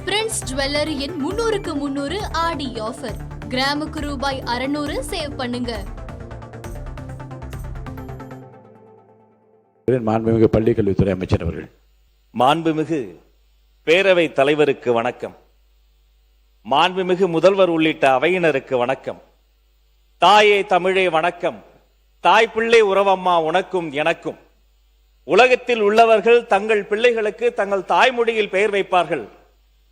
Prince ஜுவல்லரியின் 300க்கு 300 ஆடி offer. கிராமுக்கு ரூபாய் 600 சேவ் பண்ணுங்க. மாண்புமிகு பள்ளி கல்வித்துறை அமைச்சர் அவர்கள். மாண்புமிகு பேரவை தலைவருக்கு வணக்கம். மாண்புமிகு முதல்வர் உள்ளிட்ட அவையினருக்கு வணக்கம். தாயே தமிழே வணக்கம். தாய் பிள்ளை உறவம்மா உனக்கும் எனக்கும். உலகத்தில் உள்ளவர்கள் தங்கள் பிள்ளைகளுக்கு தங்கள் தாய்மொழியில் பெயர் வைப்பார்கள்.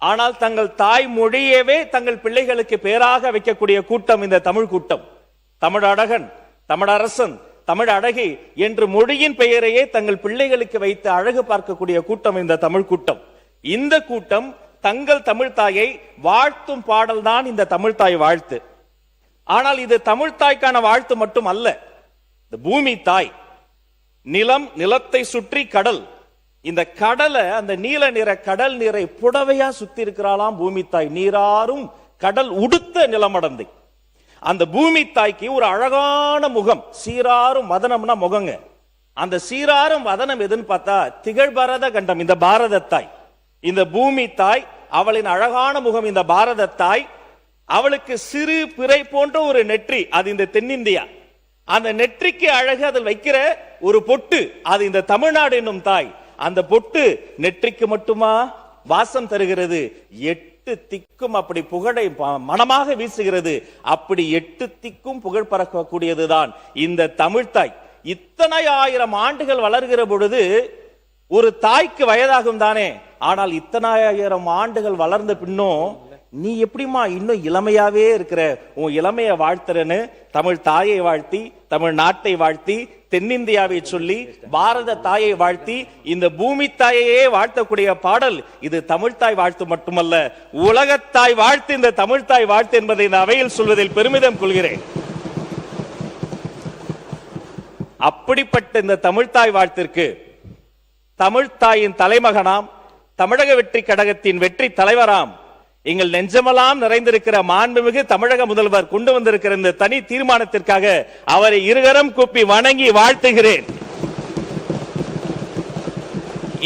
ஆனால் தங்கள் தாய்மொழியவே தங்கள் பிள்ளைகளுக்கு பெயராக வைக்கக்கூடிய கூட்டம் இந்த தமிழ் கூட்டம். தமிழழகன், தமிழரசன், தமிழ் அழகி என்று மொழியின் பெயரையே தங்கள் பிள்ளைகளுக்கு வைத்து அழகு பார்க்கக்கூடிய கூட்டம் இந்த தமிழ் கூட்டம். இந்த கூட்டம் தங்கள் தமிழ் தாயை வாழ்த்தும் பாடல் தான் இந்த தமிழ் தாய் வாழ்த்து. ஆனால் இது தமிழ் தாய்க்கான வாழ்த்து மட்டும் அல்ல. இந்த பூமி தாய், நிலம், நிலத்தை சுற்றி கடல், இந்த கடலை, அந்த நீல நிற கடல் நீரை புடவையா சுத்தி இருக்கிறாளாம் பூமி தாய். நீராறும் கடல் உடுத்த நிலமடந்தை. அந்த பூமி தாய்க்கு ஒரு அழகான முகம், சீராரும் வதனம்னா முகங்க. அந்த சீராரும் வதனம் எதுன்னு பார்த்தா திகழ்பரத கண்டம் இந்த பாரத தாய். இந்த பூமி தாய், அவளின் அழகான முகம் இந்த பாரத தாய். அவளுக்கு சிறு பிறை போன்ற ஒரு நெற்றி, அது இந்த தென்னிந்தியா. அந்த நெற்றிக்கு அழகு அதில் வைக்கிற ஒரு பொட்டு, அது இந்த தமிழ்நாடு என்னும் தாய். அந்த பொட்டு நெற்றிக்கு மட்டுமா வாசம் தருகிறது, 8 திக்கும் அப்படி புகழை மனமாக வீசுகிறது. அப்படி 8 திக்கும் புகழ் பறக்கக்கூடியதுதான் இந்த தமிழ்தாய். இத்தனை ஆயிரம் ஆண்டுகள் வளர்கிற பொழுது ஒரு தாய்க்கு வயதாகும் தானே. ஆனால் இத்தனை ஆயிரம் ஆண்டுகள் வளர்ந்த பின்னும் நீ எப்படிமா இன்னும் இளமையாவே இருக்கிற, உன் இளமைய வாழ்த்துறன்னு தமிழ் தாயை வாழ்த்தி, தமிழ் நாட்டை வாழ்த்தி, தென்னிந்தியாவை சொல்லி, பாரத தாயை வாழ்த்தி, இந்த பூமி தாயையே வாழ்த்தக்கூடிய பாடல் இது தமிழ்தாய் வாழ்த்து மட்டுமல்ல, உலகத்தாய் வாழ்த்து இந்த தமிழ்தாய் வாழ்த்து என்பதை இந்த அவையில் சொல்வதில் பெருமிதம் கொள்கிறேன். அப்படிப்பட்ட இந்த தமிழ்தாய் வாழ்த்திற்கு தமிழ்தாயின் தலைமகனாம், தமிழக வெற்றி கழகத்தின் வெற்றி தலைவராம், எங்கள் நெஞ்சமெல்லாம் நிறைந்திருக்கிற மாண்புமிகு தமிழக முதல்வர் கொண்டு வந்திருக்கிற இந்த தனி தீர்மானத்திற்காக அவரை இருகரம் கூப்பி வணங்கி வாழ்த்துகிறேன்.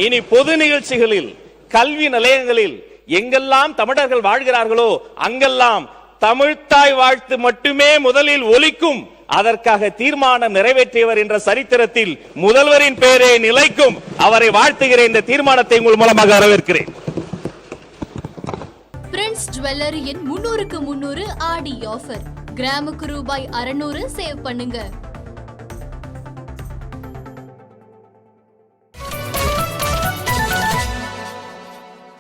இனி பொது நிகழ்ச்சிகளில், கல்வி நிலையங்களில் எங்கெல்லாம் தமிழர்கள் வாழ்கிறார்களோ அங்கெல்லாம் தமிழ்தாய் வாழ்த்து மட்டுமே முதலில் ஒலிக்கும். அதற்காக தீர்மானம் நிறைவேற்றியவர் என்ற சரித்திரத்தில் முதல்வரின் பெயரே நிலைக்கும். அவரை வாழ்த்துகிறேன். இந்த தீர்மானத்தை உங்கள் மூலமாக வரவேற்கிறேன். பிரின்ஸ் ஜுவல்லரியின் 300க்கு 300 ஆடி ஆஃபர். கிராமுக்கு ரூபாய் 600 சேவ் பண்ணுங்க.